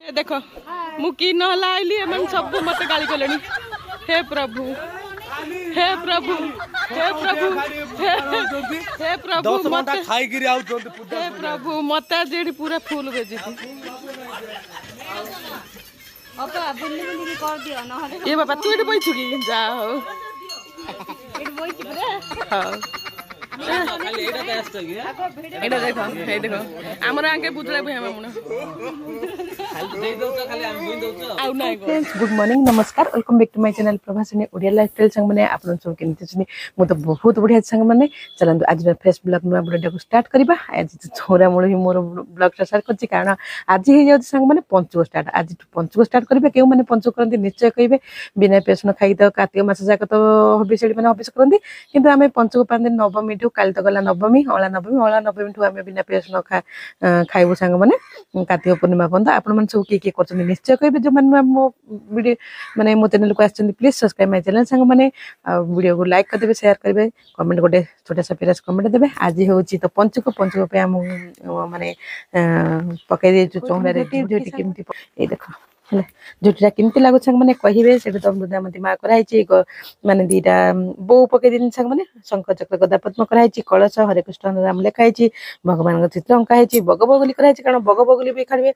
देख मुकी नहला आइली एमन सब मत गाली कलेनी। हे प्रभु हे प्रभु हे प्रभु हे प्रभु मत खाई गिरी आउ हे प्रभु मत जेडी पूरा फुल बेजी अपा बुल्ली बुल्ली कर दियो न ए बाबा तू एडी बैठु की जा हो एडी बैठी पुरा हां खाली एटा बेस्ट है एटा देखो हे देखो हमर आके बुतला भे हम खाली दे दो तो खाली हम बुई दो तो आउ नाही गो। गुड मॉर्निंग नमस्कार welcome back to my channel Prabhasini Odia lifestyle संग माने आपन सब केनते छनी मो तो बहुत बढ़िया संग माने चलंदु आज फेस ब्लॉग नुआ ब्लॉग को स्टार्ट करबा। आज छोरा मोर ही मोर ब्लॉग स्टार्ट करछि कारण आज ही जाउ संग माने पंचको स्टार्ट आज पंचको स्टार्ट करबे केउ माने पंचको करंती निश्चय कहिबे बिना पेशन खाई तो कार्तिक मास जाक तो हबिसेडी माने हबिस करंती किंतु आमे पंचको पांदे नवमी ठु काल तो गला नवमी अला नवमी ठु आमे बिना पेशन खाइबो संग माने कार्तिक पूर्णिमा बंद आपण मन सब के करछन निश्चय कहिबे जो माने मो वीडियो माने मो चैनल को आछन प्लीज सब्सक्राइब माय चैनल संग माने वीडियो को लाइक कर देबे शेयर करबे कमेंट गोटे छोटा सा प्यारा कमेंट देबे। आज होची तो पंचको पे हम माने पकई दे चोंगरा रे जोटी केमती ए देखो हेले जोटीरा केमती लागो संग माने कहिबे सेटा तो बुदामती मा कराई छी माने दीटा बो पकई दिन संग माने शंख चक्र गदा पद्म कराई छी कलश हरे कृष्ण नाम लिखाई छी भगवान को चित्र अंकाई छी बग बगली कराई छी कारण बग बगली भी खाड़बे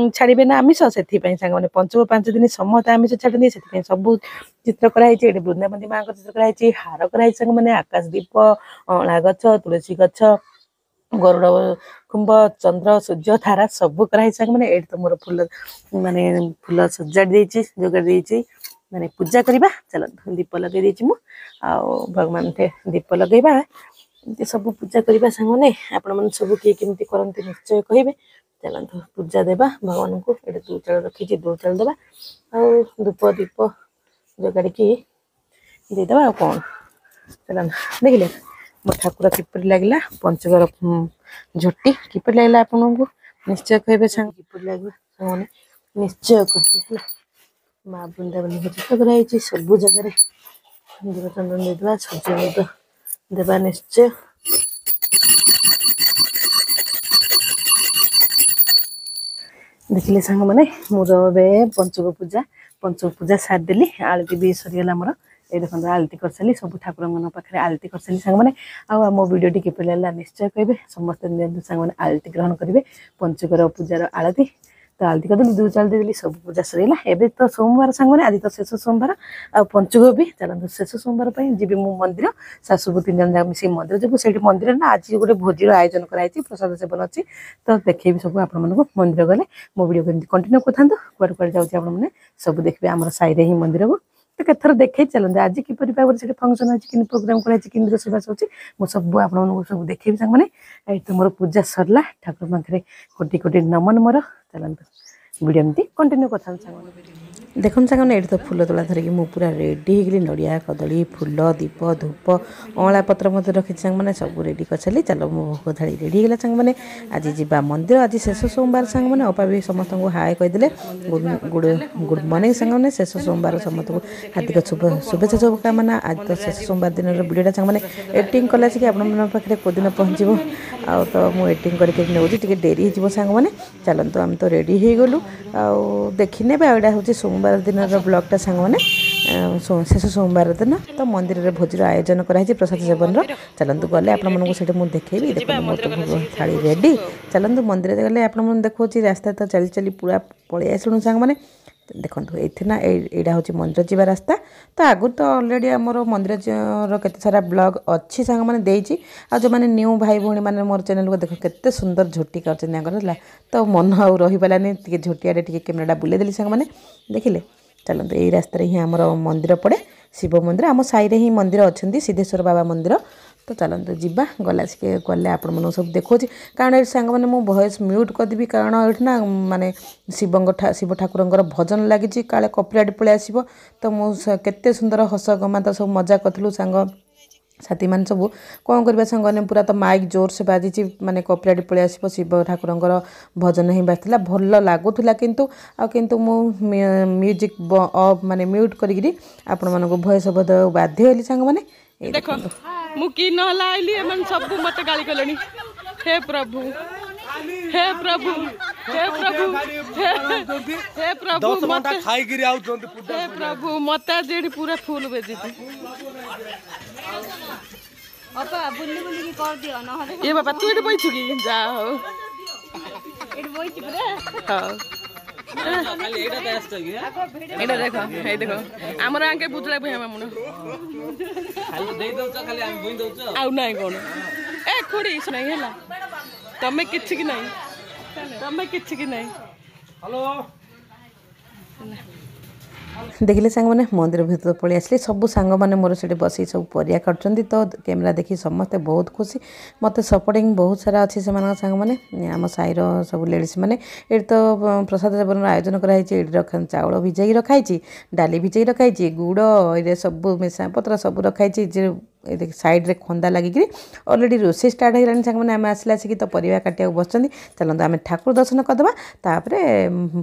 छाड़बे ना आमिष सेथि पई संग माने पंचको 5 दिन समत आमिष छाड़नी सेथि पई सब चित्र कराई छी एटे बुदामती मा को चित्र कराई छी हार कराई संग माने आकाश दीप अला गछ तुलसी गछ गरुड़ कुंभ चंद्र सूर्य तारा सब कराई संग माने एट तो मोर फूल माने फूल सजाड़ देछि जोगाड़ देछि माने पूजा करबा चल दीप लगे देछि मु आ भगवान थे दीप लगेबा एते सब पूजा करबा संग माने आपण मन सब के केमती करंती निश्चय कहिबे चलंतु पूजा देबा भगवान को एटे दो चल रखी छी दो चल देबा आ धूप दीप जोगाड़ की दे देबा कोन चलन देखिले मो ठाकुर किपर लागला पंचगर झोटी किपर लागला आपन को निश्चय कहबे संग किपर लागला संग निश्चय कहबे मां वृंदावन को चित्र कराई छी सब जगह रे दीप चंदन देबा सजय देबा निश्चय देखिले संग माने मोर बे पंचको पूजा साथ देली आलती भी सरियला मोर ए देखो आलती कर साली सब ठाकुर मन पाखे आलती कर साली संग माने आ मो वीडियो टी केपे लागला निश्चय कहबे समस्त संग माने आलती ग्रहण करिवे पंचकर पूजार आलती तो आलती कर दू चल देली सब पूजा सरियला एबे तो सोमवार संग माने आज तो शेष सोमवार आ पंचको भी चलन शेष सोमवार पई जिबे मु मंदिर सासुबु 3 जन जा मिसी मंदिर जबु सेठी मंदिर ना आज गोटे भोजीर आयोजन कराई छी प्रसाद सेवन अछि तो देखेबी सब आपण मन को मंदिर गले मो वीडियो कंटिन्यू करथांतो कुआर कुआर जाउची आपण माने सब देखबे हमर साई रे ही मंदिर को तो केथर देखे चलते आज कि भाव से फंक्शन अच्छी कि प्रोग्राम कर रोषेबास अच्छी मुझे सब आपको सब देखेबी संग माने तो मोर पूजा सरला ठाकुर पाखे कोटि कोटि नमन मोर चलते वीडियो एमती कंटिन्यू कर देखो सागर ये तो फूल तोला धरिकी मु पूरा रेडी होगी नड़िया कदली फूल दीप धूप अँला पत्र मत रखी सांग मैंने सब रेडी कर सारी चल मो भोग थाली रेडी होगा सांग मैंने आज जीवा मंदिर आज शेष सोमवार सांग मैंने अपा भी समस्त को हाय कहीदे गुड मॉर्निंग सांग मैंने शेष सोमवार समस्त को हार्दिक शुभेच्छा शुभकामना आज तो शेष सोमवार दिन वीडियोटा सांग मैंने एडिटिंग कला कि आपखे कोदिन पहुँचो आ तो मुझे एडिटिंग करके नौजी डेरी हो सांग मैंने चलते आम तो रेडी हो गलु आ देखने यहाँ हूँ सोमवार दिन ब्लॉगटा सांग मैंने शेष सोमवार दिन तो मंदिर में भोजर आयोजन कराई प्रसाद सेवन चलतु गले आपको मुझे देखेबी देखो मोर तो भोग थाली रेडी चलतु मंदिर गले आप देखो रास्ता तो चली चली पूरा पलि आसलु सांग मैंने देखो ये हूँ मंदिर जीवा रास्ता तो आगुरी तो अलरेडी आमर मंदिर केते सारा ब्लॉग अच्छी सांग मैंने देती आ जो मैंने न्यू भाई भौणी मैंने मोर चैनल को देखो केते सुंदर झोटी कर तो मन आउ रही पारानी झोटिया कैमेराटा बुले देली सांग मैंने देखिले चलते यही रास्तार ही आमर मंदिर पड़े शिव मंदिर आम साई ही मंदिर अच्छा सिद्धेश्वर बाबा मंदिर तो चलते जीवा गला गले आपण सब देखो कारण ये सांग मैंने मो वॉइस म्यूट करदेवी कारण ये ना माने शिव ठाकुर भजन लगी काले कॉपीराइट पलि आसो तो मुझे सुंदर हस गमात सब मजा करूँ सांग साथी मान सब कौन करवा सांग पूरा तो माइक जोर से बाजी माने कॉपीराइट पलि आसो शिव ठाकुर भजन ही बाजला भल लगुला किंतु मु म्यूजिक माने म्यूट करी आपण मानक वॉइस ओवर बाध्य होली सांग माने देखो मुकी नहला आइली एमन सब मत गाली कलेनी। हे प्रभु हे प्रभु हे प्रभु हे प्रभु मत खाई गिरी आउ जोंती हे प्रभु मत जेडी पूरा फुल बेजी ଅପା ବୁଲି ବୁଲିକି କରିଦିଅ ନହେଲେ ये बाबा तू एठी बैठु की जा हो ଏଠି ବଇଛି ପୁରା हां खाली एटा बेस्ट कि एटा देखो हे देखो हमर आके बुझला भई हम मुन खाली देई दउछ खाली हम बुई दउछ आउ नाही कोन ए खुडी सुनाई हैला तमे किछ की नाही तमे किछ की नाही हेलो देखिले सांग मैंने मंदिर भीतर पलि आसली सब सांग मैंने मोर से बस सब परिया कर तो कैमेरा देखी समस्ते बहुत खुशी मत सपोर्टिंग बहुत सारा अच्छी से सांग मैंने आम साईर सब लेडीज मैंने ये तो प्रसाद सेवन आयोजन कराई रखा चाउल भिजाई रखाई डाली भिजाई रखाई गुड़ ये सब मिशा पत्र सब रखाई साइड रे खंदा लगिक अलरेडी रोसे स्टार्ट हो गलानी सांग मैंने आम आसले आसिक तो परिया काटिया बस चलते आम ठाकुर दर्शन करदे तापर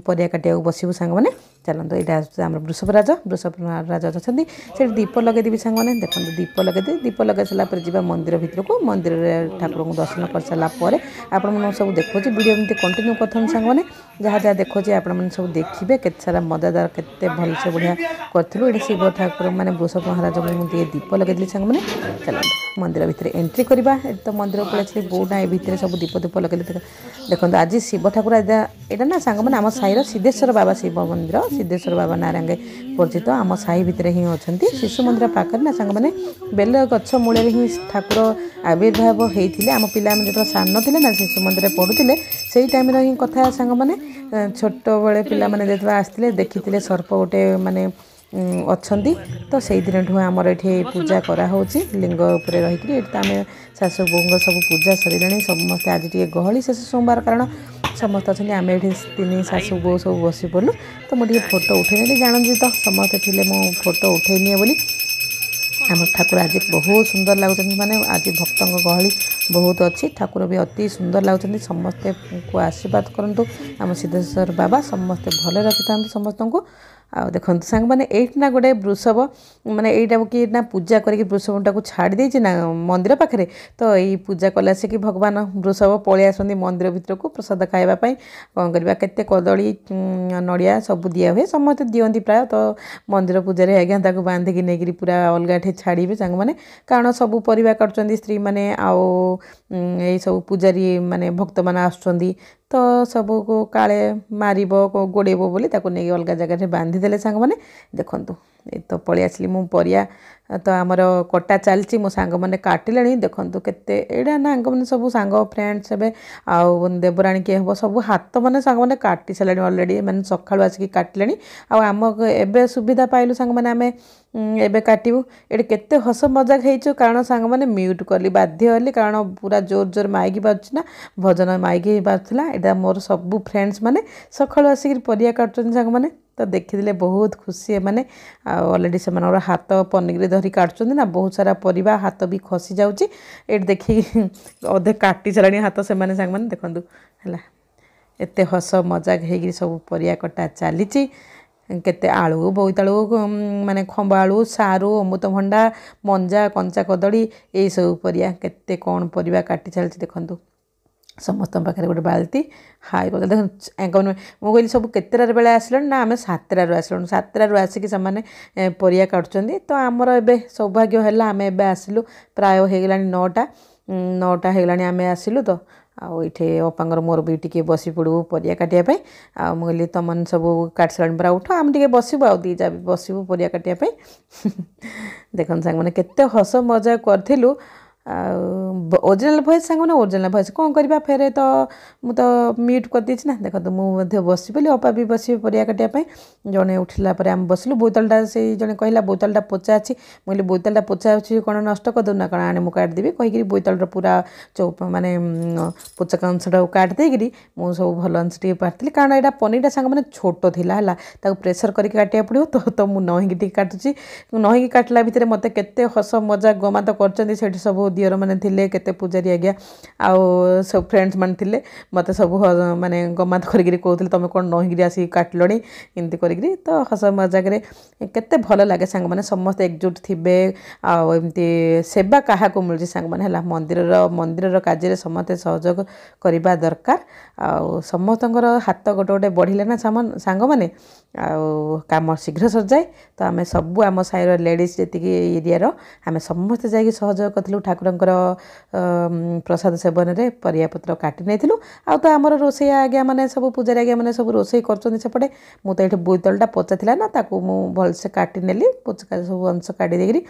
परिया काटिया बसबू सांग मैंने चलते यहाँ आम वृषभराज वृषभराज अच्छा से दीप लगेदेवी सांग मैंने देखो दीप लगेदे दीप लगे सारापर जी मंदिर भितर को मंदिर ठाकुर को दर्शन कर सारापर आपण सब देखो वीडियो एमती कंटिन्यू कर सांग मैंने जहाँ जहाँ देखो आप सब देखिए के सारा मजादार के भलसे बढ़िया करूँ ये शिव ठाकुर मैंने वृषभ महाराज मुझे दीप लगेदी सांग मैंने चलते मंदिर भितर एंट्री करवा तो मंदिर पड़े बोना ये भितर सब दीप दीप लगे देखो आज शिव ठाकुर यहाँ ना सांग मैंने आम साईर सिद्धेश्वर बाबा शिव मंदिर सिद्धेश्वर बाबा नारायण परिचित आम साई भितर ही अच्छा शिशु मंदिर पाखे ना सांग मैंने बेल गछ मूल ही ठाकुर आविर्भाव होते आम पिला जो सान थे ना शिशु मंदिर पढ़ुते से टाइम ही कथा सांग मैंने छोट बड़े पिला मैंने जो आसते देखी सर्प गोटे माने अच्छा तो से दिन आमर ये पूजा कराऊँच लिंग उपर रही आम शाशु बोंग सब पूजा सर समस्त आज टे गहली शेष सोमवार कारण समस्त अच्छे आम ये तीन शाशु बो सब बस पड़ू तो मुझे फोटो उठे जानती तो समस्त थे मो फोटो उठे बोली आम ठाकुर आज बहुत सुंदर लगुच माने आज भक्त गहली बहुत अच्छी ठाकुर भी अति सुंदर लगुच समस्ते को आशीर्वाद करूँ आम सिद्धेश्वर बाबा समस्ते भले रखी था समस्त को आ देखो सांग मैंने ना गोटे वृषभ माने यहाँ कि ना पूजा करके वृषभ टाक छाड़ी देना मंदिर पाखे तो यही पूजा कला से कि भगवान वृषभ पलि आसती मंदिर भीतर को प्रसाद खावाई कौन करवा केते कदली नड़िया सब दिया हुए समस्ते दिखती प्राय तो मंदिर पूजा आज्ञा ताक बांधिकी नहीं पूरा अलग छाड़े सांग मैंने कारण सब परिवा कर स्त्री मैंने आउ सब पूजारी माने भक्त मैंने आसुँच तो सबू को काले मार गोड़ेब बोली नहीं अलग जगह बांधिदे सांग मैंने देखूँ ये तो पलि आसली मु परिया तो आमर कटा चलती मो सांग मैंने काटिले देखूँ केते एडा ना मैंने सब सांग फ्रेंड्स हे आउ देवराणी किए हम सब हाथ मैंने सांग मैंने काटि सारे अलरेडी मैंने सकाळु आसिक काटिले आम एबे सुविधा पाइलु सांग मैंने आम एबे काटू ये केते हस मजाक हो कारण सांग मैंने म्यूट कली बाध्य हली कारण पूरा जोर जोर माइक बाजुना भजन माइक बाजुला यहाँ मोर सब फ्रेंड्स मैंने सकाळु आसिक परिया काटुछन सांग मैंने तो देखी बहुत खुशी मैंने अलरेडी से हाथ पनिक धरी काटुछन ना बहुत सारा परिवा हाथ भी खसी जाऊँगी ये देखी अधे काटी सारे हाथ से सांग मैंने देखूँ है एत हस मजाक हो सब परिया कटा चली केते आलू बोईतालू माने खंबा आलू सारू अमृतभंडा मंजा कंचा कदली यही सब परिया केते कौन परिवा काटी चलती देखूँ समस्त पाखे गोटे बाल्टी हाई कर देख मुझे कहली सब केतटार बेले आसल ना आम 7टार आसल 7टार आसिक से परिया काटुंट तो आमर ए सौभाग्य है आम ए आसलु प्राय हो गला 9टा होगला आम आसलु तो आठे अपांगर मोर भी टी बसी पड़ू परिया काटापी मुझे तुम सब काट सारे पूरा उठ आम टे बसबू आ दीजा भी बसबू परिया काटापी देखो सांग मैंने केते हस मजा करूँ ओरिजिनल भॉइस सांग मैंने ओरिजिनल भॉइस कौन करवा फेरे तो मुझे म्यूट कर देछि ना देखो मुझे बस बोली अपा भी बस परिया काटापी जड़े उठला आम बसलु बोतलटा से जड़े कहला बोतलटा पोचा अच्छी मुझे बोतलटा पोचा अच्छी कौन नष्ट करदे ना कौन आने मुझे काटिदेवी कहीकि बोतलटा पूरा चौप माने पोचक अंशटा काटिदेकि मुझे सब भल अंश टे पार्टी कारण यहाँ पनीरटा सांग मैंने छोट था प्रेसर करके काटिया पड़ो तो मुझे नहींकी टे काटुची नहींकी काटला भितर मत केते हस मजा गमा तो कर सब दियर मैंने थिले केते पूजारी आज्ञा आउ सब फ्रेंड्स मैंने थिले मते सब माने गमात करिगिरी कहउतले तमे कोन नहिगिरी आसी काटलणी एमती करिगिरी तो हस मजाक रे केते भल लागे सांग माने समस्त एकजुट थिबे आ एमती सेवा काहा को मिलजी सांग माने हला मंदिर कार्य रे समते सहयोग करिबा दरकार आ समस्तंकर हाथ गोटे गोटे बढ़िले ना सांग माने आ काम शीघ्र सर जाए तो आम सबू आम साइर लेडीज जी एरिया आम समस्ते जाकि सहयोग करूँ ठाकुरंकर प्रसाद सेवन में परियापत्र काटी नहीं आ तो आमर रोसे आज्ञा मैंने सब पूजारी आज्ञा मैंने सब रोसे करपटे मुझे ये बोतलटा पचा था ना ताकू मु भलसे काटी नेली सब अंश काटी देकरी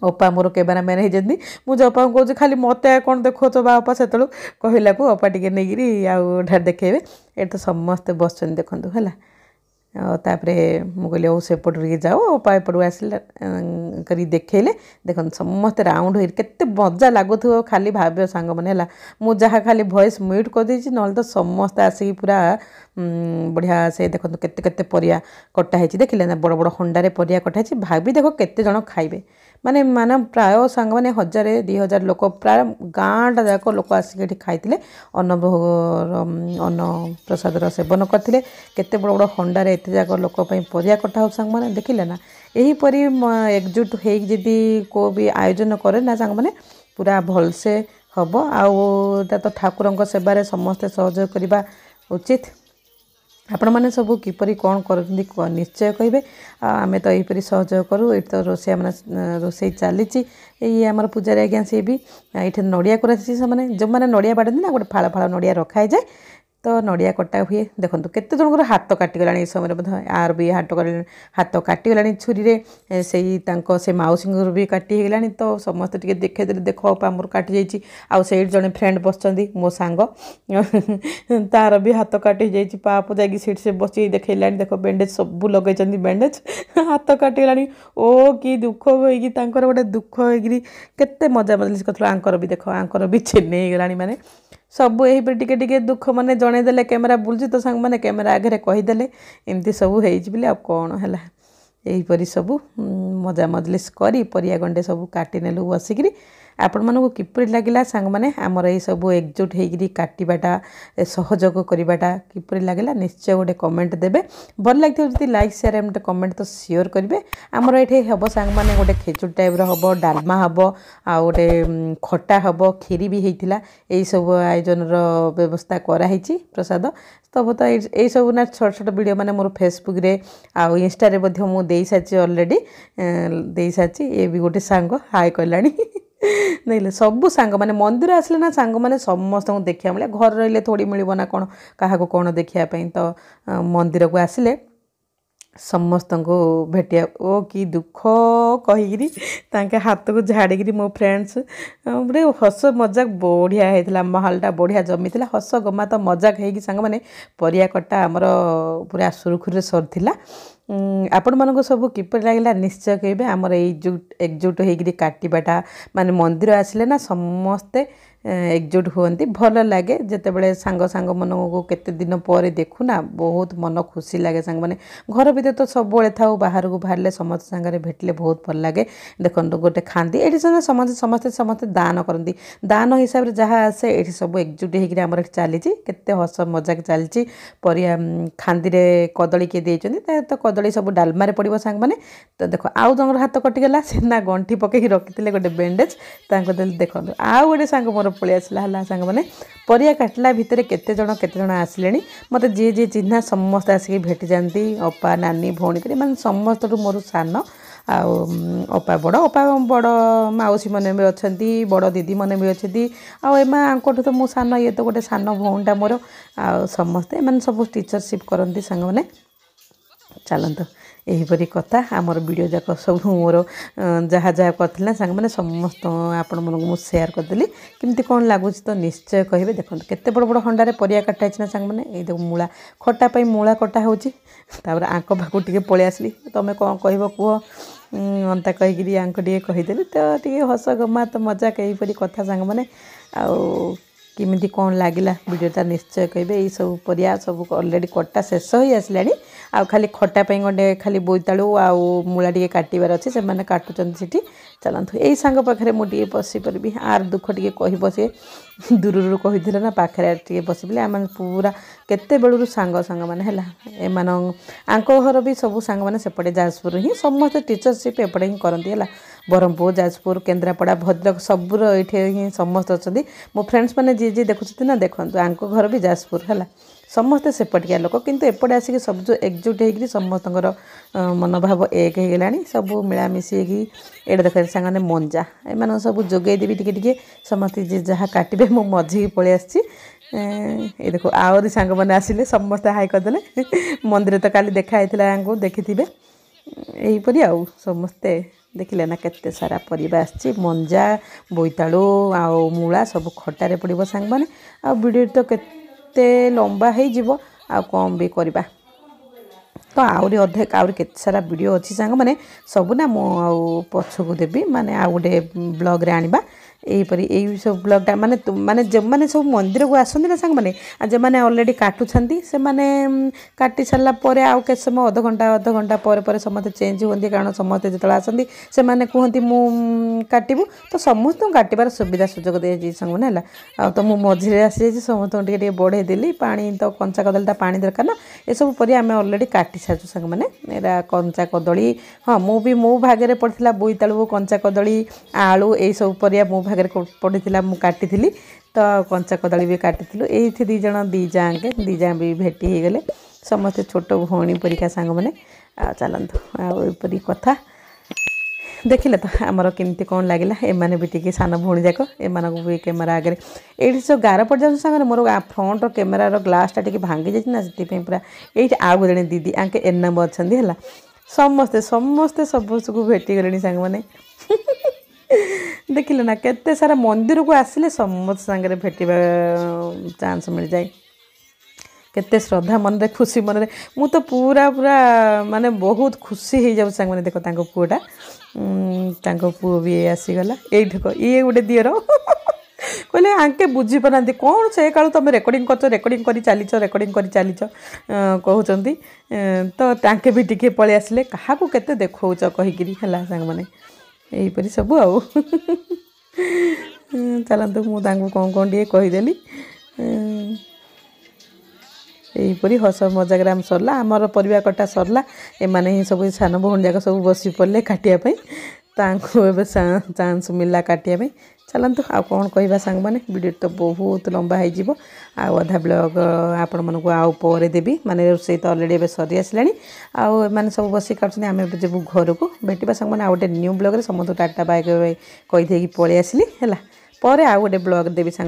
अपा मोर कैमेरामैन होती मुझे अपा को कौन खाली मत कौन देख बापा से कहला को अपा टे नहीं आउ देखेबे ये तो समस्ते बस देखु है तापरे मुझे सेपट जाओ अपा एपट आसला करी देखले देख समस्ते राउंड हो केते मजा लगुथ खाली भाव्य सांग मैंने मुझे खाली वॉइस म्यूट कर देछि न तो समस्ते आसिक पूरा बढ़िया से देखो केते केते परिया कटा देखिले ना बड़ बड़ हंडारे परिया कटा भाभी देख केते जन खाइबे माने माने प्राय सांग मैंने 1000-2000 लोक प्राय गाँटा जाक लोक आसिक खाइले अन्न प्रसाद सेवन करते केते बड़ बड़ हंडारे एत जाक लोक परिया कटा हो सांग मैंने देखिले ना यहीपरी एकजुट होदी को भी आयोजन करे ना सांग मैंने पूरा भलसे हम आउ तो ठाकुर सेवार समस्ते सहयोग करने उचित आपण मैंने सब किपरि कौन करते निश्चय कहे आम तो यहीपरी सहयोग करूँ ये तो रोसे मैंने रोसे चली आमर पूजारी आज्ञा सी भी ये नड़िया कर जो मैंने नड़िया बाटती ना गोटे फाड़ फाड़ नड़िया रखाई जाए तो नड़िया कटा हुए देखो केते जनकर हाथ काटिगला समय आर भी हाथ काटिगला छुरी से मौसी भी काटिगला तो समस्त टे देखते देख आमर काटी जाइए से जड़े फ्रेंड बस मो सांग तार भी हाथ काटी जाइए पाप जाकि से बस देखला देख बैंडेज सब लगे बैंडेज हाथ काटिगला ओ कि दुख होगी गोटे दुख होगी केते मजा मजलिस कर आंकर भी देख आंकर भी चेन्नई गलानी माने सब यही टिके टिके दुख मैंने जनईदे कैमेरा बुलूँ तो सांग मैंने कैमेरा आगे कहीदे एमती सब होली आ कौन है यहीपरी सब मजा मजलिस करी परिया गंडे सब काटी नेलु बसिकी आपण मानू किपरि लगिला सांग माने आमर ये सब एकजुट होगी काटाटा सहयोग करवाटा किपरि लगिला निश्चय गोटे कमेंट देबे भल लगे जब लाइक शेयर एमते कमेंट तो शेयर करेंगे आमर ये हम सांग माने गोटे खेचुड़ी टाइप हम डालमा हम आ गोटे खटा हम खीरी भी होता यही सब आयोजन व्यवस्था कराई प्रसाद तब तो यही सब ना छोट छोट वीडियो माने मोर फेसबुक रे आ इंस्टा रे मु दे सारी ऑलरेडी दे सारी ये भी गोटे सांग हाय कलानी नहीं सबू सांग माने मंदिर आसले ना सांग माने समस्त देखा मिले घर रही थोड़ी मिलना ना कौन क्या कौन देखापी तो मंदिर को आसिले समस्त को भेटिया ओ कि दुख कहीकि हाथ को झाड़ी मो फ्रेंड्स गोटे हस मजाक बढ़िया होता माहौलटा बढ़िया जमी हस गमात मजाक होगी सांग माने परिया कटा आमर पूरा सुरुखुरी सरथिला आपण मानक सब किपर लगे निश्चय कहे आमर एकजुट होगी काटाटा माने मंदिर आसिले ना समस्ते एकजुट हुंती भल लगे जितेबाला सांग सांग मन को केते दिन पर देखुना बहुत मन खुशी लगे सांग माने घर भीतर तो सब था बाहर को बाहर समस्त सांगे भेटले बहुत भल लगे देखो गोटे खाती ये समस्ते समस्ते समस्ते दान करती दान हिसाब से जहाँ आसे ये सब एकजुट होकर चली केते हस मजाक चलती परिया खांदी कदली किए देते तो कदली सब डालमारे पड़ो सांग माने तो देखो आउ जन हाथ कटिगला से ना गंठी पकई रखी गोटे बैंडेज देखो आउ गोटे सांग मोर पलि आसला है सांग मैंने परिया काटला भितर केते जन आसिले मत जी जी चिन्हा समस्ते आसिक भेटी जाती अपा नानी भौणी कर मैं समस्त मोर सान अपा बड़ मौसी मैंने भी अच्छा बड़ दीदी मैंने भी अच्छा आंकठू तो मु सान ये तो गोटे सान भौणीटा मोर आ समस्ते मैंने सब टीचरशिप करती सांग मैंने चलत यहीपरी कथा आमर वीडियो जाक सब मोर जहाँ जहाँ करते सांग मैंने समस्त आपण मन को सेयार करदेली केमती कौन लगुच तो निश्चय कहे देखो केते बड़ बड़ हंडारे परिया कटाई ना सांग मैंने ये मूला खटा पाई मूला कटा होपर आंक पाक टे पलि आसली तुम कौन कह कह अंता कहीकि आंक टे कहीदेली तो टे हस गमात मजाक यहीपरी कथा सांग मैंने केमिति कौन लगिला वीडियोटा निश्चय कहे यही सब परिया सब ऑलरेडी कटा शेष हो आसला आ खाली खटा गंडे खाली बोईतालु आ मूला टे काटार अच्छे से मैंने काटुंट से चलतु यही सांग पाखे मुझे बसी पारि आर दुख टे कह सी दूर कही ना पाखे टे बस आम पूरा केते बेलू सांग सांग मैंने एम आंक घर भी सब सांग मैंने सेपटे जाजपुर ही समस्त टीचरशिप एपटे ही करती है ब्रह्मपुर जाजपुर केन्द्रापड़ा भद्रक सबूर ये ही समस्त अच्छा मो फ्रेंड्स मैंने जी जी देखुं ना देखो आंक घर भी जाजपुर है समस्ते सेपटिया लोक किंतु एपटे आसिक सब जो एकजुट होकर समस्त मनोभाव एक हो गला सब मिलामिशी ये देख सांगे मंजा एम सब जोगेदेवी टे समस्ते जी जहाँ काटे मो मझी पलि आसी ये देखो आहरी सांग मैंने आसिले समस्ते हाई करदे मंदिर तो काली देखाई देखी थे यहीपरी आउ समस्ते देखिले ना केते सारा परिबा आछि मंजा बोईतालु आ मूला सब खटारे पड़िबो सांग माने आ वीडियो तो केते लंबा हे जीवो आ कम भी करबा तो आउरी अधे आउरी केते सारा वीडियो अछि सांग माने सब ना मो आ पछकु देबी माने आ गोटे ब्लॉग रे आनिबा यहीपरी यही सब ब्लॉगटा माने माने जो माने सब मंदिर को आसंदी ना सांग माने आ जे माने ऑलरेडी काटुछंती से माने काटी सारला परे आ के समय आधा घंटा परे परे समस्त चेंज होंदी कारण समस्त जतला आसंदी से माने कहंती मु काटिबु तो समस्त काटिबार सुविधा सुजोग दे जी सांग माने हला आ तो मु मझिरे आसी जे समस्त टिके बढ़े देली पानी तो कंचा कदलीटा पानी दरकार ना ए सब परे आमे ऑलरेडी काटी साजु सांग माने एरा कंचा कदली हां मो भागे पड़थिला बोईतालु कंचा कदली आलू ए सब परिया मो भागे पड़ीला मु काटी तो कंचा कदली भी काटी ये दी जाँ भी भेटी हो गले समस्ते छोट भौणी परीक्षा सांग मैंने चलतु आईपरी कथा देखिले तो आमर केमती कौन लगे एमाने भी टी सान भौणी जाक एम भी कैमेरा आगे ये जो गार पड़ जाए सांगे मोर फ्रंट कैमेरार ग्लासटा टी भांगी जाए से पूरा ये आउ जड़े दीदी आंके एनाम अच्छा है समस्ते समस्ते सब भेटी गले सांग मैंने देखिले ना केते सारा मंदिर को आसिले समस्त सांगे भेटिबा चांस मिल जाए केते श्रद्धा मन रे खुशी मन रे मु तो पूरा पूरा माने बहुत खुशी हो जाऊ सांग माने देखो तांको पुआटा तांको पुओ भी आसीगला ये देखो ये गोटे दियर कहले आंके बुझी पारती कौन से कालू तुम रेकर्डिंग कर रेकर्डिंग कर चलीच कहते तो तांके भी टिके पलि आसिले क्या केते देखौच कहीकि है सांग माने यहीपरी सब आउ चलतु मुझे कौन कौन टे कहीदेली यहीपरी हस मजाक आम सरला आमर परिवा कटा सरला एमाने ही सब सान भौणी जाक सब बसी पड़े काटापी तांको चांस मिलला काटापी चलतु आ कौन कहवा सांग मैंने वीडियो तो बहुत लंबा हो अधा ब्लॉग आपण मानक आउ पर देवी माने रोसे तो ऑलरेडी ए सरी आसला आने सब बस काटुँ आम जब घर को भेटा सांग मैंने आ गए न्यू ब्लॉग समस्त टाटा बाय कही पलि आसली है पर आ गए ब्लॉग देवी सांग।